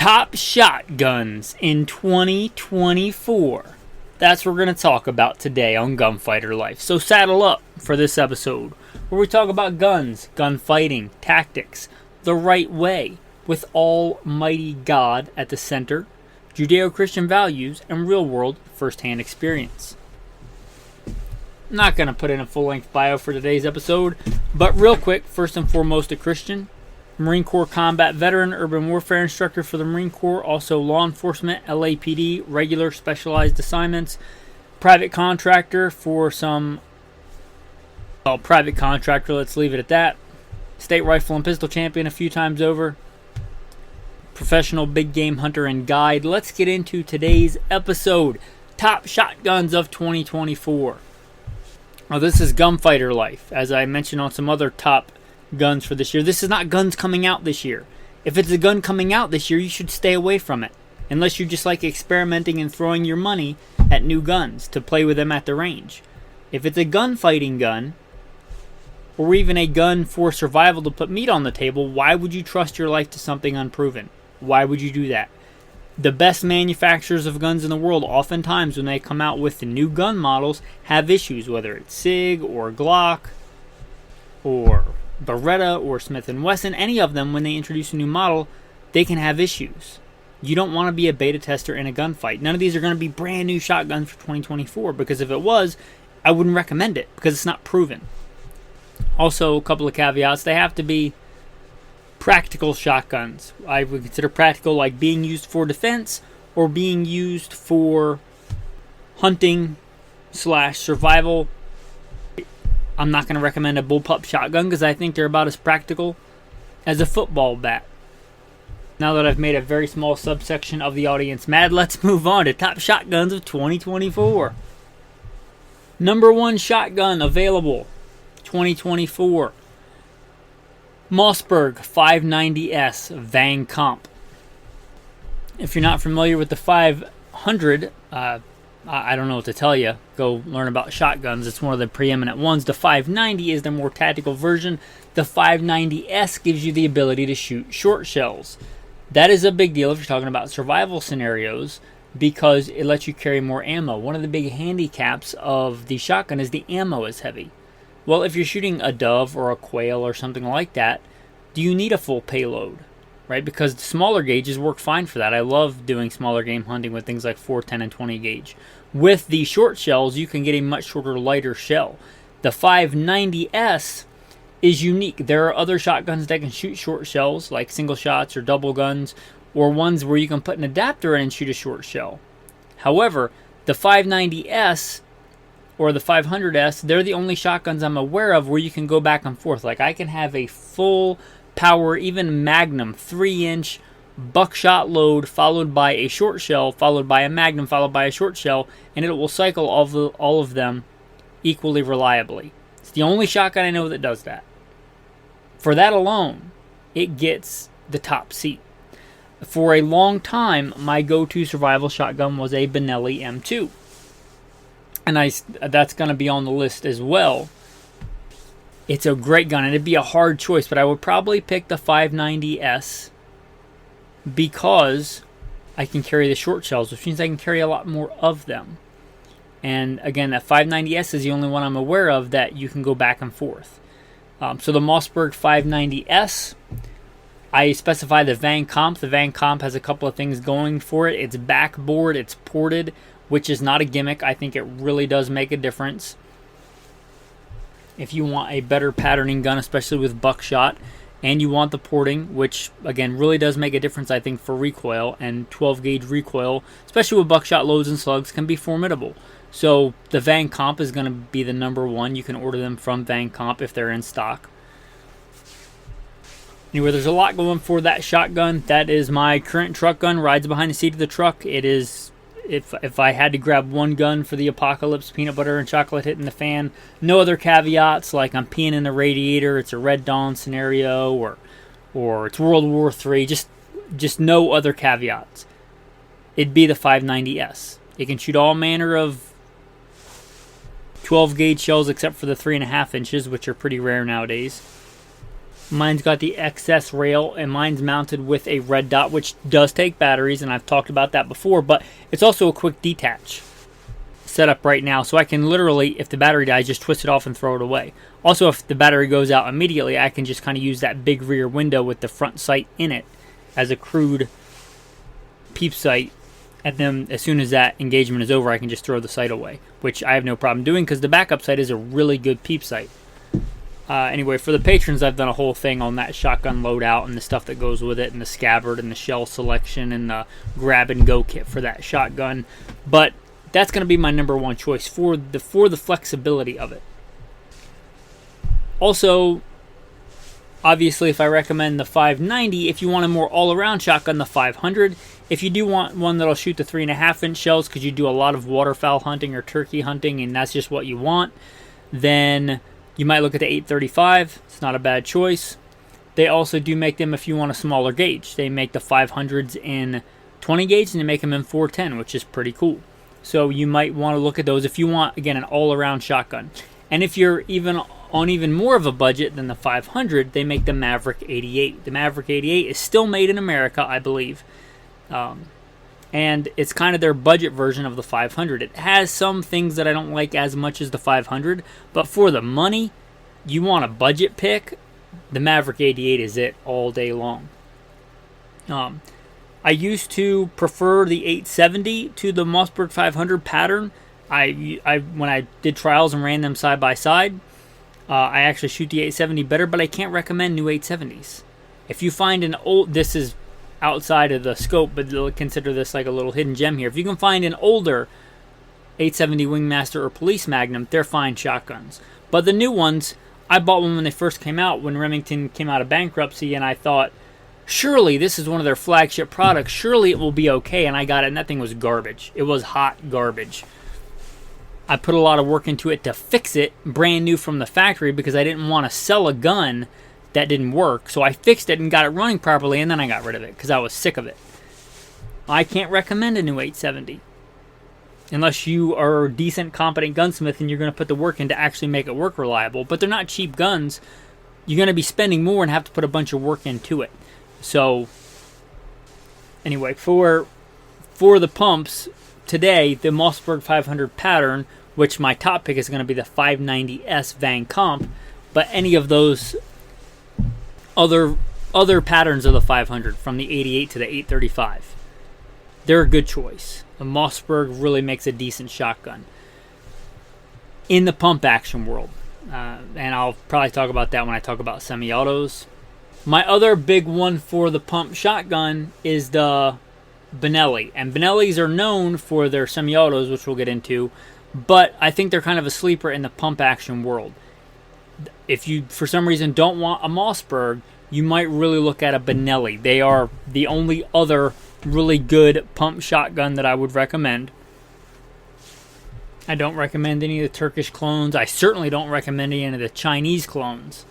Top shotguns in 2024. That's what we're going to talk about today on Gunfighter Life. So saddle up for this episode where we talk about guns, gunfighting, tactics, the right way, with Almighty God at the center, Judeo-Christian values, and real-world first-hand experience. I'm not going to put in a full-length bio for today's episode, but real quick, first and foremost, a Christian, Marine Corps combat veteran, urban warfare instructor for the Marine Corps, also law enforcement, LAPD, regular specialized assignments, private contractor for private contractor, let's leave it at that. State rifle and pistol champion a few times over. Professional big game hunter and guide. Let's get into today's episode. Top shotguns of 2024. Now, this is Gunfighter Life, as I mentioned on some other top guns for this year. This is not guns coming out this year. If it's a gun coming out this year, you should stay away from it. Unless you just like experimenting and throwing your money at new guns to play with them at the range. If it's a gunfighting gun, or even a gun for survival to put meat on the table, why would you trust your life to something unproven? Why would you do that? The best manufacturers of guns in the world, oftentimes when they come out with the new gun models, have issues, whether it's SIG or Glock or Beretta or Smith & Wesson, any of them, when they introduce a new model, they can have issues. You don't want to be a beta tester in a gunfight. None of these are going to be brand new shotguns for 2024, because if it was, I wouldn't recommend it, because it's not proven. Also, a couple of caveats, they have to be practical shotguns. I would consider practical like being used for defense or being used for hunting / survival. I'm not going to recommend a bullpup shotgun because I think they're about as practical as a football bat. Now that I've made a very small subsection of the audience mad, let's move on to top shotguns of 2024. Number one shotgun available 2024. Mossberg 590S Van Kamp. If you're not familiar with the 500, I don't know what to tell you. Go learn about shotguns. It's one of the preeminent ones. The 590 is the more tactical version. The 590S gives you the ability to shoot short shells. That is a big deal if you're talking about survival scenarios because it lets you carry more ammo. One of the big handicaps of the shotgun is the ammo is heavy. Well, if you're shooting a dove or a quail or something like that, do you need a full payload? Right? Because the smaller gauges work fine for that. I love doing smaller game hunting with things like 4, 10, and 20 gauge. With the short shells, you can get a much shorter, lighter shell. The 590S is unique. There are other shotguns that can shoot short shells, like single shots or double guns, or ones where you can put an adapter in and shoot a short shell. However, the 590S or the 500S, they're the only shotguns I'm aware of where you can go back and forth. Like I can have a full power, even Magnum, 3-inch buckshot load followed by a short shell, followed by a Magnum, followed by a short shell, and it will cycle all of them equally reliably. It's the only shotgun I know that does that. For that alone, it gets the top seat. For a long time, my go-to survival shotgun was a Benelli M2. And that's going to be on the list as well. It's a great gun, and it'd be a hard choice, but I would probably pick the 590S because I can carry the short shells, which means I can carry a lot more of them. And again, that 590S is the only one I'm aware of that you can go back and forth. So the Mossberg 590S, I specify the Van Kamp. The Van Kamp has a couple of things going for it. It's backboard, it's ported, which is not a gimmick. I think it really does make a difference. If you want a better patterning gun, especially with buckshot, and you want the porting, which again really does make a difference, I think, for recoil, and 12 gauge recoil, especially with buckshot loads and slugs, can be formidable. So the Van Kamp is going to be the number one. You can order them from Van Kamp if they're in stock. Anyway, there's a lot going for that shotgun. That is my current truck gun, rides behind the seat of the truck. It is, if I had to grab one gun for the apocalypse, peanut butter and chocolate hitting the fan, no other caveats like I'm peeing in the radiator, it's a Red Dawn scenario, or it's World War III, just no other caveats. It'd be the 590S. It can shoot all manner of 12 gauge shells except for the 3.5 inches, which are pretty rare nowadays. Mine's got the XS rail, and mine's mounted with a red dot, which does take batteries, and I've talked about that before, but it's also a quick detach setup right now, so I can literally, if the battery dies, just twist it off and throw it away. Also, if the battery goes out immediately, I can just kind of use that big rear window with the front sight in it as a crude peep sight, and then as soon as that engagement is over, I can just throw the sight away, which I have no problem doing because the backup sight is a really good peep sight. Anyway, for the patrons, I've done a whole thing on that shotgun loadout and the stuff that goes with it, and the scabbard and the shell selection and the grab and go kit for that shotgun. But that's going to be my number one choice for the flexibility of it. Also, obviously, if I recommend the 590, if you want a more all-around shotgun, the 500. If you do want one that'll shoot the 3.5-inch shells because you do a lot of waterfowl hunting or turkey hunting and that's just what you want, then you might look at the 835. It's not a bad choice. They also do make them if you want a smaller gauge. They make the 500s in 20 gauge and they make them in 410, which is pretty cool. So you might want to look at those if you want, again, an all-around shotgun. And if you're even more of a budget than the 500, they make the Maverick 88. The Maverick 88 is still made in America, I believe. And it's kind of their budget version of the 500. It has some things that I don't like as much as the 500, but for the money, you want a budget pick, the Maverick 88 is it all day long. I used to prefer the 870 to the Mossberg 500 pattern. When I did trials and ran them side by side, I actually shoot the 870 better, but I can't recommend new 870s. If you find an old, this is outside of the scope, but consider this like a little hidden gem here. If you can find an older 870 Wingmaster or Police Magnum, they're fine shotguns. But the new ones, I bought one when they first came out, when Remington came out of bankruptcy, and I thought, surely this is one of their flagship products. Surely it will be okay, and I got it, and that thing was garbage. It was hot garbage. I put a lot of work into it to fix it, brand new from the factory, because I didn't want to sell a gun that didn't work. So I fixed it and got it running properly, and then I got rid of it because I was sick of it. I can't recommend a new 870 unless you are a decent, competent gunsmith and you're going to put the work in to actually make it work reliable. But they're not cheap guns. You're going to be spending more and have to put a bunch of work into it. So anyway, for the pumps today, the Mossberg 500 pattern, which my top pick is going to be the 590S Van Comp, but any of those other patterns of the 500, from the 88 to the 835, they're a good choice. The Mossberg really makes a decent shotgun in the pump action world, and I'll probably talk about that when I talk about semi-autos. My other big one for the pump shotgun is the Benelli, and Benellis are known for their semi-autos, which we'll get into, but I think they're kind of a sleeper in the pump action world. If you, for some reason, don't want a Mossberg, you might really look at a Benelli. They are the only other really good pump shotgun that I would recommend. I don't recommend any of the Turkish clones. I certainly don't recommend any of the Chinese clones.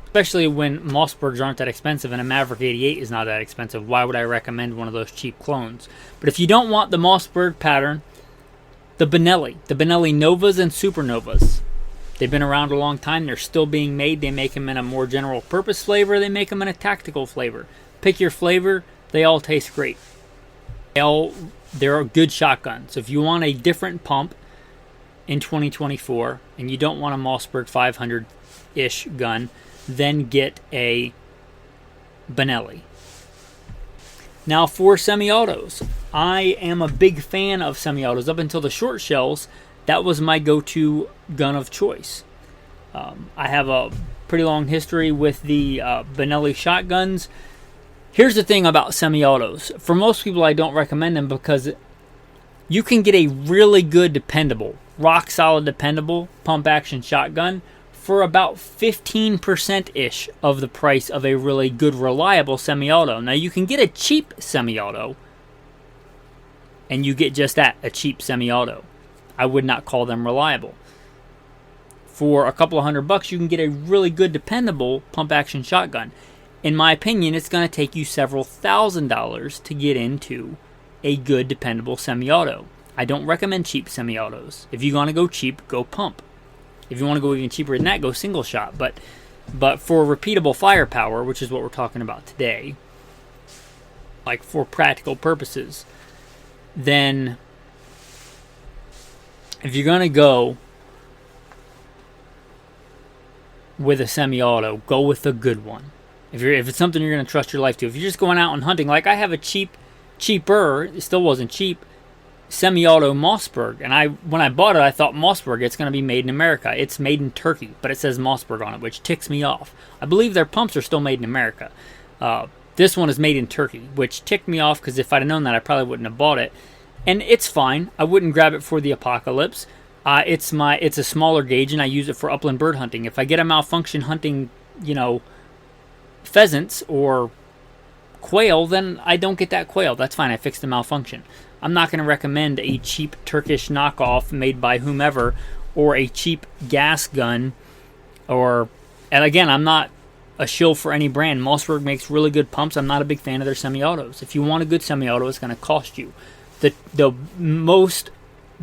Especially when Mossbergs aren't that expensive and a Maverick 88 is not that expensive. Why would I recommend one of those cheap clones? But if you don't want the Mossberg pattern, the Benelli Novas and Supernovas. They've been around a long time. They're still being made. They make them in a more general purpose flavor. They make them in a tactical flavor. Pick your flavor. They all taste great. They're good shotguns. So if you want a different pump in 2024 and you don't want a Mossberg 500-ish gun, then get a Benelli. Now for semi-autos. I am a big fan of semi-autos. Up until the short shells, that was my go-to gun of choice. I have a pretty long history with the Benelli shotguns. Here's the thing about semi-autos. For most people, I don't recommend them because you can get a really good, dependable, rock-solid, dependable pump-action shotgun for about 15%-ish of the price of a really good, reliable semi-auto. Now, you can get a cheap semi-auto, and you get just that, a cheap semi-auto. I would not call them reliable. For a couple of $100, you can get a really good, dependable pump-action shotgun. In my opinion, it's going to take you several $1,000s to get into a good, dependable semi-auto. I don't recommend cheap semi-autos. If you're going to go cheap, go pump. If you want to go even cheaper than that, go single shot. But But for repeatable firepower, which is what we're talking about today, like for practical purposes, then if you're going to go with a semi-auto, go with a good one. If it's something you're going to trust your life to. If you're just going out and hunting, like I have a cheaper, it still wasn't cheap, semi-auto Mossberg, and when I bought it, I thought Mossberg, it's going to be made in America. It's made in Turkey, but it says Mossberg on it, which ticks me off. I believe their pumps are still made in America. This one is made in Turkey, which ticked me off because if I'd have known that, I probably wouldn't have bought it. And it's fine. I wouldn't grab it for the apocalypse. It's a smaller gauge, and I use it for upland bird hunting. If I get a malfunction hunting, pheasants or quail, then I don't get that quail. That's fine. I fixed the malfunction. I'm not going to recommend a cheap Turkish knockoff made by whomever, or a cheap gas gun, and again, I'm not a shill for any brand. Mossberg makes really good pumps. I'm not a big fan of their semi-autos. If you want a good semi-auto, it's going to cost you. The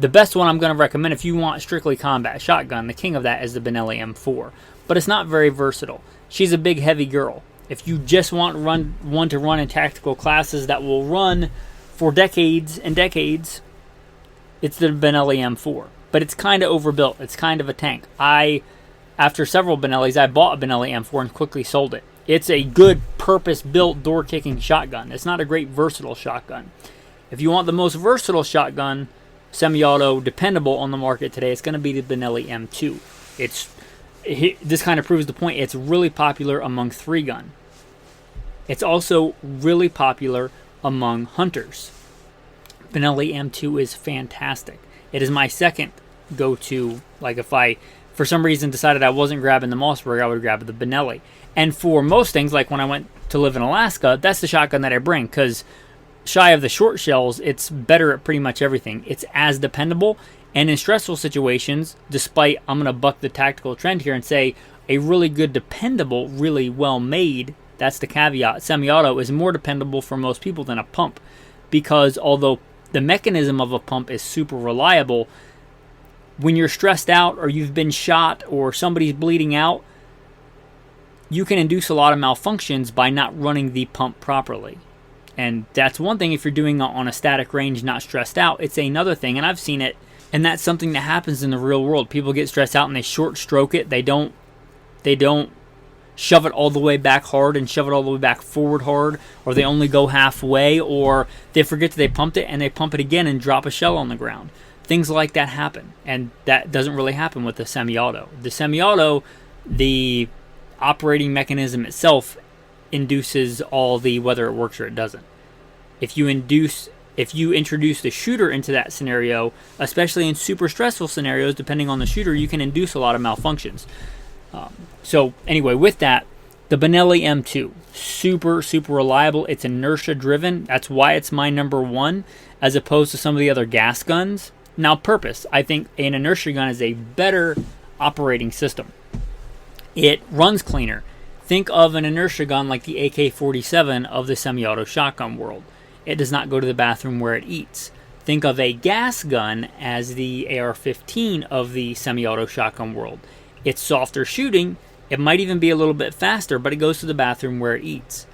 best one I'm going to recommend if you want strictly combat shotgun, the king of that is the Benelli M4. But it's not very versatile. She's a big, heavy girl. If you just want one to run in tactical classes that will run for decades and decades, it's the Benelli M4. But it's kind of overbuilt. It's kind of a tank. After several Benellis, I bought a Benelli M4 and quickly sold it. It's a good, purpose-built, door-kicking shotgun. It's not a great, versatile shotgun. If you want the most versatile shotgun, semi-auto, dependable on the market today, it's going to be the Benelli M2. This kind of proves the point. It's really popular among 3-gun. It's also really popular among hunters. Benelli M2 is fantastic. It is my second go-to. Like if I, for some reason, decided I wasn't grabbing the Mossberg, I would grab the Benelli. And for most things, like when I went to live in Alaska, that's the shotgun that I bring, because shy of the short shells, it's better at pretty much everything. It's as dependable, and in stressful situations, despite, I'm going to buck the tactical trend here and say a really good, dependable, really well made, that's the caveat, semi-auto is more dependable for most people than a pump, because although the mechanism of a pump is super reliable, when you're stressed out or you've been shot or somebody's bleeding out, you can induce a lot of malfunctions by not running the pump properly. And that's one thing if you're doing it on a static range, not stressed out. It's another thing, and I've seen it, and that's something that happens in the real world. People get stressed out and they short stroke it. They don't shove it all the way back hard and shove it all the way back forward hard, or they only go halfway, or they forget that they pumped it and they pump it again and drop a shell on the ground. Things like that happen, and that doesn't really happen with the semi-auto. The semi-auto, the operating mechanism itself induces all the whether it works or it doesn't. If you introduce the shooter into that scenario, especially in super stressful scenarios, depending on the shooter, you can induce a lot of malfunctions. So anyway, with that, the Benelli M2, super, super reliable. It's inertia driven. That's why it's my number one, as opposed to some of the other gas guns. Now, purpose. I think an inertia gun is a better operating system. It runs cleaner. Think of an inertia gun like the AK-47 of the semi-auto shotgun world. It does not go to the bathroom where it eats. Think of a gas gun as the AR-15 of the semi-auto shotgun world. It's softer shooting. It might even be a little bit faster, but it goes to the bathroom where it eats.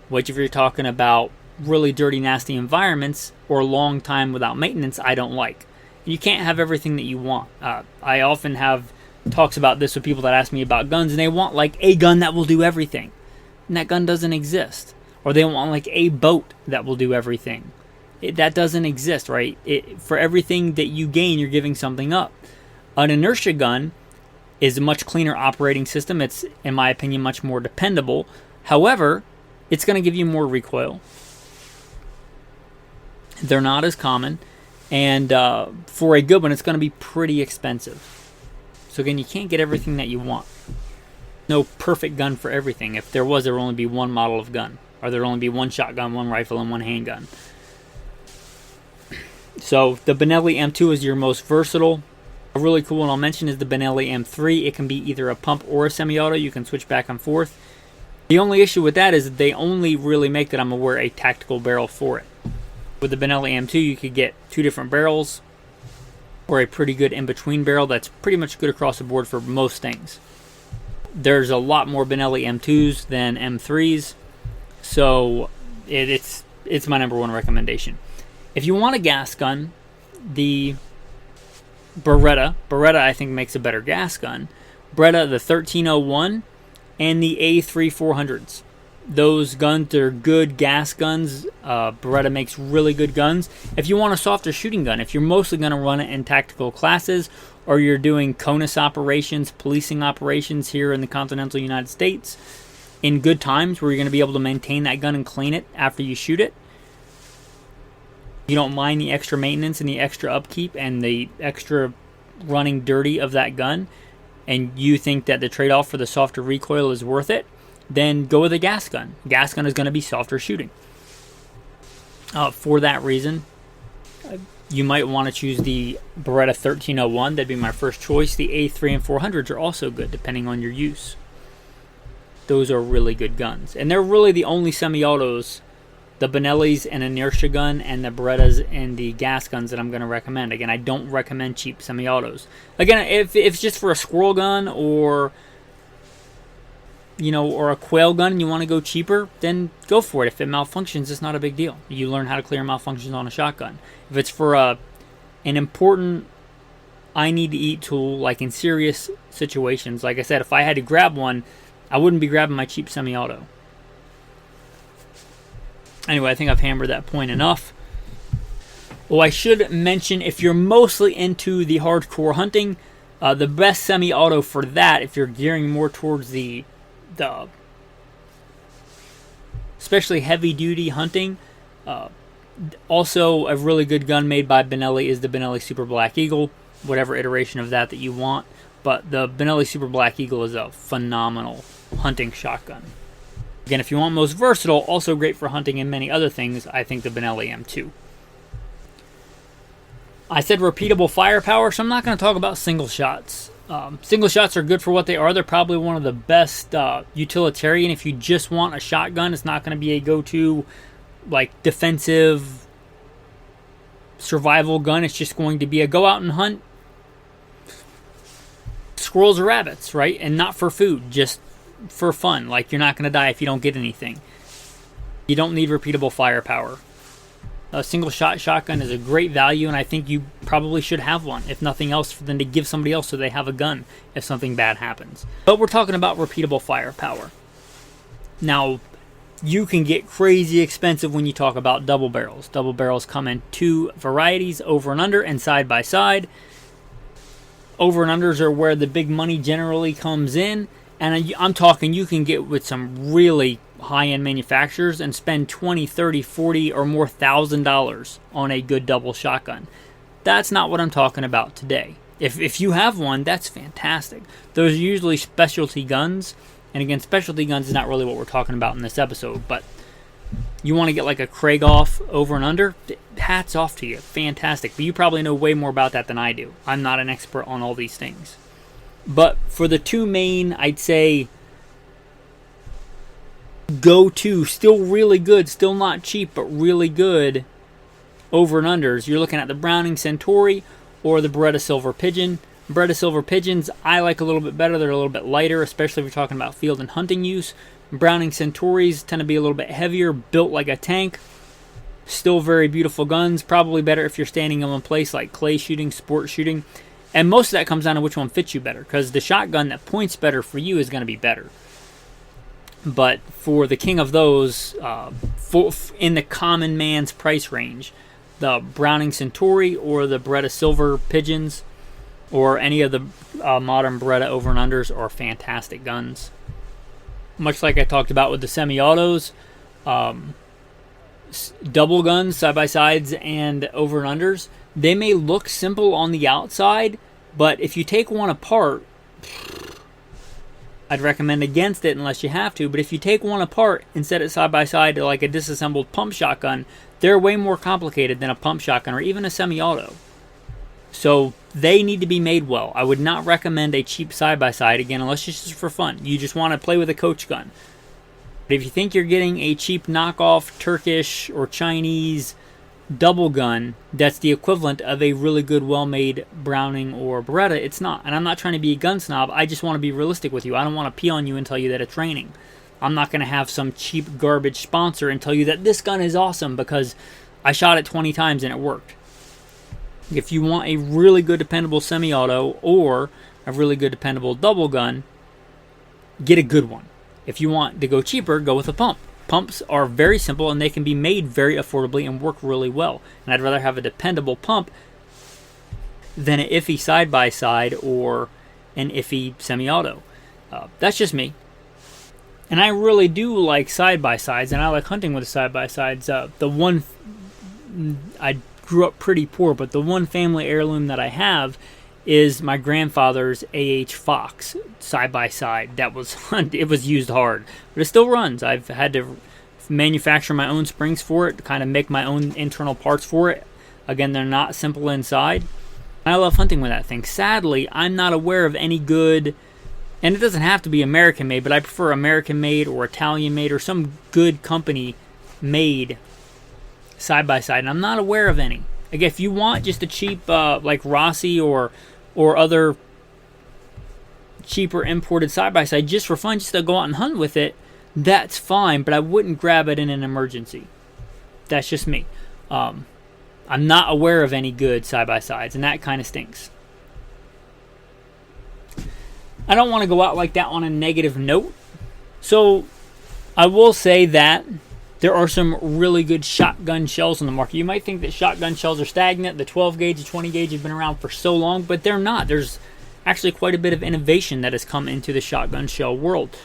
Which, if you're talking about really dirty, nasty environments or long time without maintenance, I don't like. You can't have everything that you want. I often have talks about this with people that ask me about guns, and they want like a gun that will do everything, and that gun doesn't exist. Or they want like a boat that will do everything. That doesn't exist, right? For everything that you gain, you're giving something up. An inertia gun is a much cleaner operating system. It's, in my opinion, much more dependable. However, it's going to give you more recoil. They're not as common, and for a good one, it's going to be pretty expensive. So again, you can't get everything that you want. No perfect gun for everything. If there was, there would only be one model of gun. Or there would only be one shotgun, one rifle, and one handgun. So the Benelli M2 is your most versatile. A really cool one I'll mention is the Benelli M3. It can be either a pump or a semi-auto. You can switch back and forth. The only issue with that is that they only really make, that I'm aware, a tactical barrel for it. With the Benelli M2, you could get 2 different barrels, or a pretty good in-between barrel that's pretty much good across the board for most things. There's a lot more Benelli M2s than M3s, so it's my number one recommendation. If you want a gas gun, the Beretta I think makes a better gas gun. Beretta, the 1301 and the A3 400s. Those guns are good gas guns. Beretta makes really good guns. If you want a softer shooting gun, if you're mostly going to run it in tactical classes, or you're doing CONUS operations, policing operations here in the continental United States, in good times where you're going to be able to maintain that gun and clean it after you shoot it, you don't mind the extra maintenance and the extra upkeep and the extra running dirty of that gun, and you think that the trade-off for the softer recoil is worth it, then go with a gas gun. Gas gun is going to be softer shooting. For that reason, you might want to choose the Beretta 1301. That'd be my first choice. The A3 and 400s are also good, depending on your use. Those are really good guns. And they're really the only semi-autos, the Benelli's and inertia gun, and the Berettas and the gas guns that I'm going to recommend. Again, I don't recommend cheap semi-autos. Again, if it's just for a squirrel gun or or a quail gun and you want to go cheaper, then go for it. If it malfunctions, it's not a big deal. You learn how to clear malfunctions on a shotgun. If it's for an important I need to eat tool, like in serious situations, like I said, if I had to grab one, I wouldn't be grabbing my cheap semi-auto. Anyway, I think I've hammered that point enough. Well, I should mention, if you're mostly into the hardcore hunting, the best semi-auto for that, if you're gearing more towards the especially heavy-duty hunting, also a really good gun made by Benelli is the Benelli Super Black Eagle, whatever iteration of that you want. But the Benelli Super Black Eagle is a phenomenal hunting shotgun. Again, if you want most versatile, also great for hunting and many other things, I think the Benelli M2. I said repeatable firepower, so I'm not going to talk about single shots. Single shots are good for what they are. They're probably one of the best utilitarian. If you just want a shotgun, it's not going to be a go-to like defensive survival gun. It's just going to be a go out and hunt squirrels or rabbits, right? And not for food, just for fun. Like, you're not going to die if you don't get anything. You don't need repeatable firepower. A single shot shotgun is a great value, and I think you probably should have one, if nothing else, for them to give somebody else so they have a gun if something bad happens. But we're talking about repeatable firepower. Now, you can get crazy expensive when you talk about double barrels. Double barrels come in two varieties, over and under and side by side. Over and unders are where the big money generally comes in, and I'm talking you can get with some really high-end manufacturers and spend $20, $30, $40 or more $1,000 on a good double shotgun. That's not what I'm talking about today. If you have one, that's fantastic. Those are usually specialty guns, and again, specialty guns is not really what we're talking about in this episode, but you want to get like a Krieghoff over and under, hats off to you, fantastic. But you probably know way more about that than I do. I'm not an expert on all these things. But for the two main, I'd say, go-to, still really good, still not cheap, but really good over and unders, you're looking at the Browning Centauri or the Beretta Silver Pigeon. Beretta Silver Pigeons I like a little bit better. They're a little bit lighter, especially if you're talking about field and hunting use. Browning Centauris tend to be a little bit heavier, built like a tank. Still very beautiful guns. Probably better if you're standing in one place, like clay shooting, sport shooting. And most of that comes down to which one fits you better, because the shotgun that points better for you is going to be better. But for the king of those, in the common man's price range, the Browning Centauri or the Beretta Silver Pigeons or any of the modern Beretta over and unders are fantastic guns. Much like I talked about with the semi-autos, double guns, side-by-sides, and over and unders, they may look simple on the outside, but if you take one apart, I'd recommend against it unless you have to, but if you take one apart and set it side-by-side like a disassembled pump shotgun, they're way more complicated than a pump shotgun or even a semi-auto. So they need to be made well. I would not recommend a cheap side-by-side, again, unless it's just for fun. You just want to play with a coach gun. But if you think you're getting a cheap knockoff Turkish or Chinese double gun that's the equivalent of a really good, well-made Browning or Beretta. It's not. And I'm not trying to be a gun snob. I just want to be realistic with you. I don't want to pee on you and tell you that it's raining. I'm not going to have some cheap garbage sponsor and tell you that this gun is awesome because I shot it 20 times and it worked. If you want a really good, dependable semi-auto or a really good, dependable double gun, get a good one. If you want to go cheaper, go with a pump. Pumps are very simple and they can be made very affordably and work really well. And I'd rather have a dependable pump than an iffy side-by-side or an iffy semi-auto. That's just me. And I really do like side-by-sides, and I like hunting with side-by-sides. The one, I grew up pretty poor, but the one family heirloom that I have is my grandfather's AH Fox side-by-side. That was, it was used hard, but it still runs. I've had to manufacture my own springs for it, to kind of make my own internal parts for it. Again, they're not simple inside. I love hunting with that thing. Sadly, I'm not aware of any good, and it doesn't have to be American-made, but I prefer American-made or Italian-made or some good company-made side-by-side, and I'm not aware of any. Again, if you want just a cheap, like Rossi or other cheaper imported side-by-side just for fun, just to go out and hunt with it, that's fine, but I wouldn't grab it in an emergency. That's just me. I'm not aware of any good side-by-sides, and that kind of stinks. I don't want to go out like that on a negative note. So I will say that there are some really good shotgun shells on the market. You might think that shotgun shells are stagnant. The 12 gauge, the 20 gauge have been around for so long, but they're not. There's actually quite a bit of innovation that has come into the shotgun shell world.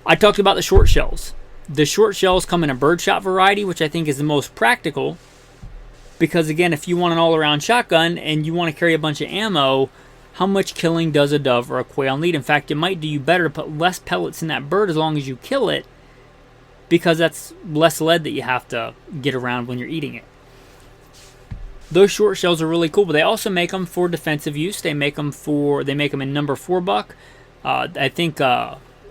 I talked about the short shells. The short shells come in a birdshot variety, which I think is the most practical. Because again, if you want an all-around shotgun and you want to carry a bunch of ammo, how much killing does a dove or a quail need? In fact, it might do you better to put less pellets in that bird as long as you kill it, because that's less lead that you have to get around when you're eating it. Those short shells are really cool, but they also make them for defensive use. They make them in number 4 buck. I think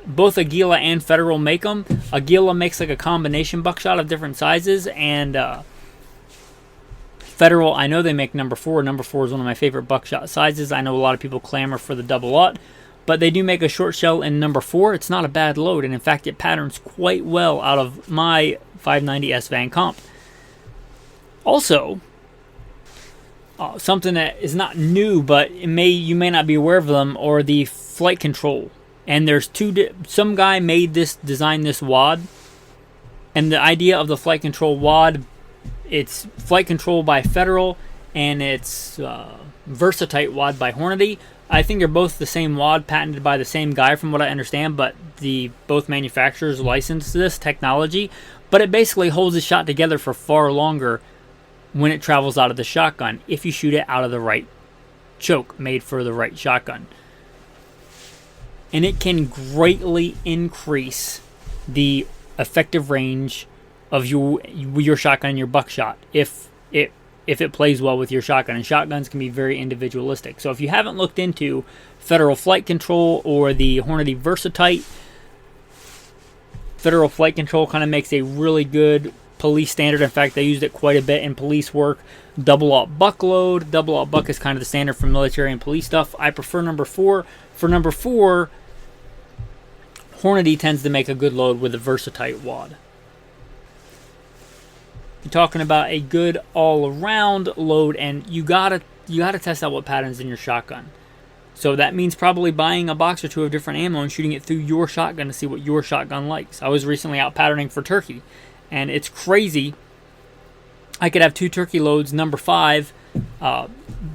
both Aguila and Federal make them. Aguila makes like a combination buckshot of different sizes, and Federal, I know they make number 4. Number 4 is one of my favorite buckshot sizes. I know a lot of people clamor for the double-aught, but they do make a short shell in number 4. It's not a bad load, and in fact, it patterns quite well out of my 590S Van Comp. Also, something that is not new, but you may not be aware of them, or the flight control. And there's some guy designed this wad, and the idea of the flight control wad, it's flight control by Federal, and it's Versatite wad by Hornady. I think they're both the same wad, patented by the same guy from what I understand, but both manufacturers licensed this technology. But it basically holds the shot together for far longer when it travels out of the shotgun, if you shoot it out of the right choke made for the right shotgun. And it can greatly increase the effective range of your shotgun and your buckshot if it plays well with your shotgun. And shotguns can be very individualistic. So if you haven't looked into Federal Flight Control or the Hornady Versatite, Federal Flight Control kind of makes a really good police standard. In fact, they used it quite a bit in police work. Double-aught buck load. Double-aught buck is kind of the standard for military and police stuff. I prefer number 4. For number 4, Hornady tends to make a good load with a Versatite wad. You're talking about a good all-around load, and you gotta test out what patterns in your shotgun. So that means probably buying a box or two of different ammo and shooting it through your shotgun to see what your shotgun likes. I was recently out patterning for turkey, and it's crazy. I could have 2 turkey loads, number 5.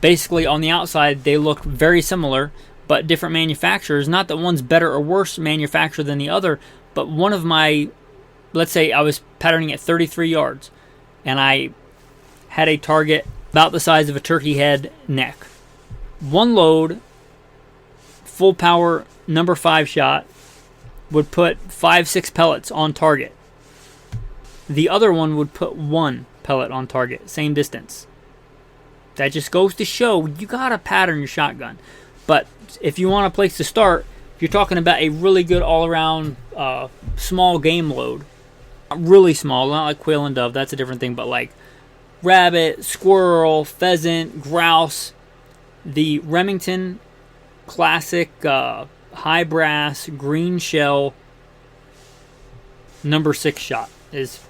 Basically, on the outside, they look very similar, but different manufacturers. Not that one's better or worse manufacturer than the other, but one of my, let's say I was patterning at 33 yards, and I had a target about the size of a turkey head neck. One load, full power, number 5 shot, would put 5-6 pellets on target. The other one would put 1 pellet on target, same distance. That just goes to show you gotta pattern your shotgun. But if you want a place to start, if you're talking about a really good all-around small game load, really small, not like quail and dove, that's a different thing, but like rabbit, squirrel, pheasant, grouse. The Remington Classic high brass green shell number 6 shot is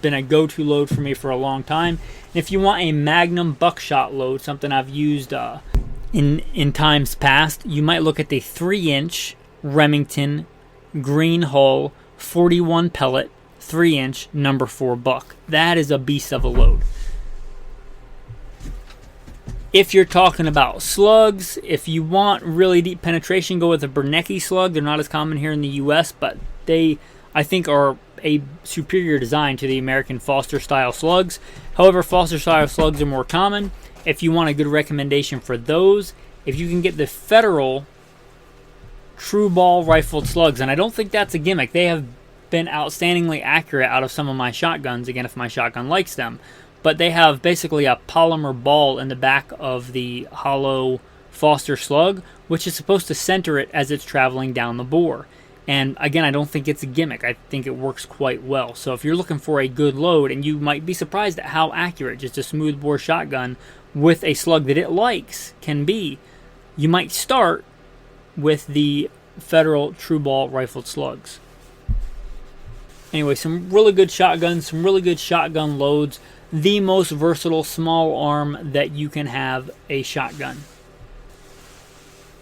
been a go-to load for me for a long time. And if you want a Magnum buckshot load, something I've used in times past, you might look at the 3-inch Remington green hull 41 pellet 3-inch number 4 buck. That is a beast of a load. If you're talking about slugs, if you want really deep penetration, go with a Bernanke slug. They're not as common here in the U.S., but they, I think, are a superior design to the American Foster-style slugs. However, Foster-style slugs are more common. If you want a good recommendation for those, if you can get the Federal True Ball rifled slugs, and I don't think that's a gimmick. They have been outstandingly accurate out of some of my shotguns, again, if my shotgun likes them. But they have basically a polymer ball in the back of the hollow Foster slug, which is supposed to center it as it's traveling down the bore. And again, I don't think it's a gimmick. I think it works quite well. So if you're looking for a good load, and you might be surprised at how accurate just a smooth bore shotgun with a slug that it likes can be, you might start with the Federal True Ball rifled slugs. Anyway, some really good shotguns, some really good shotgun loads. The most versatile small arm that you can have a shotgun.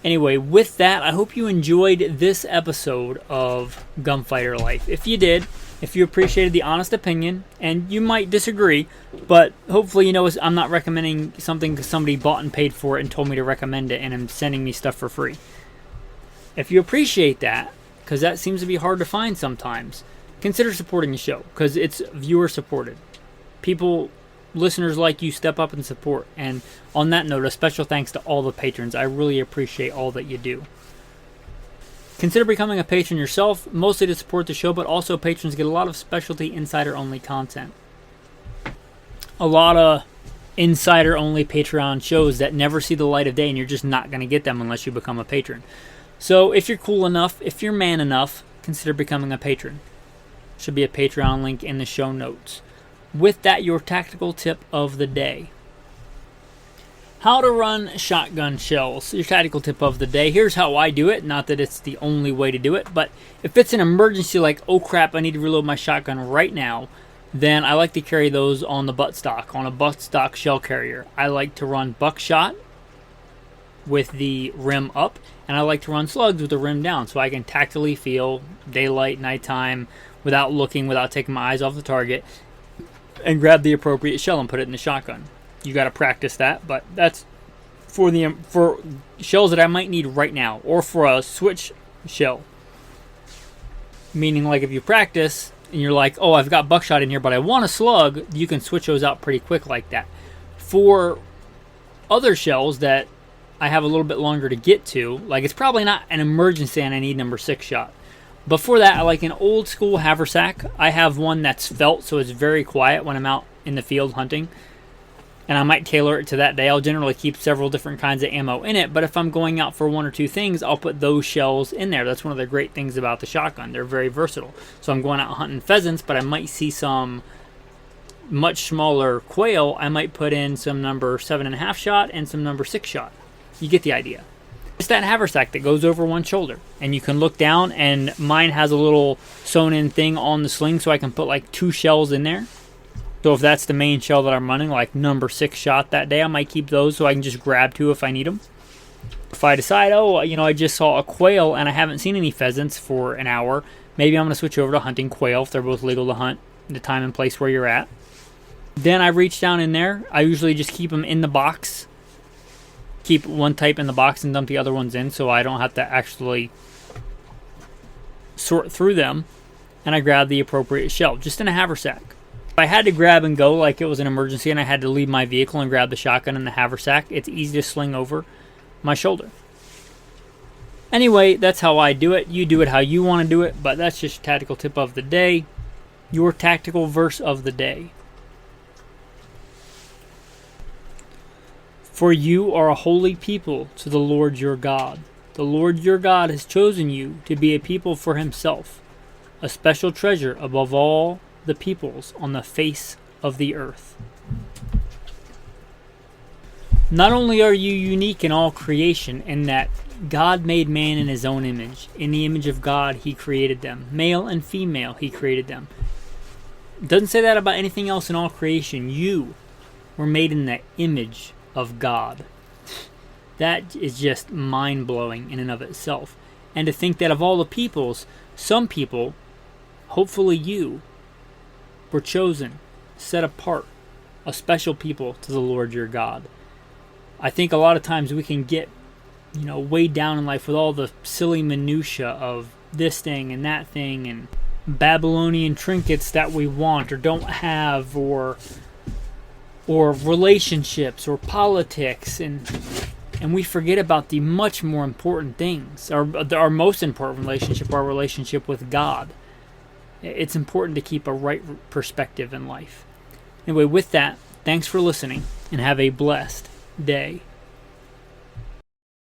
Anyway, with that, I hope you enjoyed this episode of Gunfighter Life. If you did, if you appreciated the honest opinion, and you might disagree, but hopefully you know I'm not recommending something because somebody bought and paid for it and told me to recommend it, and I'm sending me stuff for free. If you appreciate that, because that seems to be hard to find sometimes, consider supporting the show, because it's viewer supported. People, listeners like you, step up and support. And on that note, a special thanks to all the patrons. I really appreciate all that you do. Consider becoming a patron yourself, mostly to support the show, but also patrons get a lot of specialty insider-only content. A lot of insider-only Patreon shows that never see the light of day, and you're just not going to get them unless you become a patron. So if you're cool enough, if you're man enough, consider becoming a patron. Should be a Patreon link in the show notes. With that, your tactical tip of the day. How to run shotgun shells. Your tactical tip of the day. Here's how I do it. Not that it's the only way to do it, but if it's an emergency like, oh crap, I need to reload my shotgun right now, then I like to carry those on the buttstock, on a buttstock shell carrier. I like to run buckshot with the rim up, and I like to run slugs with the rim down so I can tactily feel daylight, nighttime, without looking, without taking my eyes off the target, and grab the appropriate shell and put it in the shotgun. You got to practice that, but that's for shells that I might need right now, or for a switch shell. Meaning, like, if you practice and you're like, oh, I've got buckshot in here, but I want a slug, you can switch those out pretty quick like that. For other shells that I have a little bit longer to get to, like, it's probably not an emergency and I need number 6 shot. Before that, I like an old school haversack. I have one that's felt, so it's very quiet when I'm out in the field hunting. And I might tailor it to that day. I'll generally keep several different kinds of ammo in it, but if I'm going out for one or two things, I'll put those shells in there. That's one of the great things about the shotgun. They're very versatile. So I'm going out hunting pheasants, but I might see some much smaller quail. I might put in some number 7.5 shot and some number 6 shot. You get the idea. It's that haversack that goes over one shoulder, and you can look down, and mine has a little sewn in thing on the sling so I can put like 2 shells in there. So if that's the main shell that I'm running, like number 6 shot that day, I might keep those so I can just grab 2 if I need them. If I decide, oh, you know, I just saw a quail and I haven't seen any pheasants for an hour, maybe I'm going to switch over to hunting quail if they're both legal to hunt, the time and place where you're at. Then I reach down in there. I usually just keep them in the box. Keep one type in the box and dump the other ones in so I don't have to actually sort through them. And I grab the appropriate shell, just in a haversack. If I had to grab and go like it was an emergency and I had to leave my vehicle and grab the shotgun in the haversack, it's easy to sling over my shoulder. Anyway, that's how I do it. You do it how you want to do it, but that's just your tactical tip of the day. Your tactical verse of the day. For you are a holy people to the Lord your God. The Lord your God has chosen you to be a people for himself, a special treasure above all the peoples on the face of the earth. Not only are you unique in all creation in that God made man in his own image. In the image of God, he created them. Male and female, he created them. It doesn't say that about anything else in all creation. You were made in the image of God. That is just mind-blowing in and of itself. And to think that of all the peoples, some people, hopefully you, were chosen, set apart, a special people to the Lord your God. I think a lot of times we can get, way down in life with all the silly minutia of this thing and that thing and Babylonian trinkets that we want or don't have, or relationships or politics, and we forget about the much more important things. Our most important relationship, our relationship with God. It's important to keep a right perspective in life. Anyway, with that, thanks for listening and have a blessed day.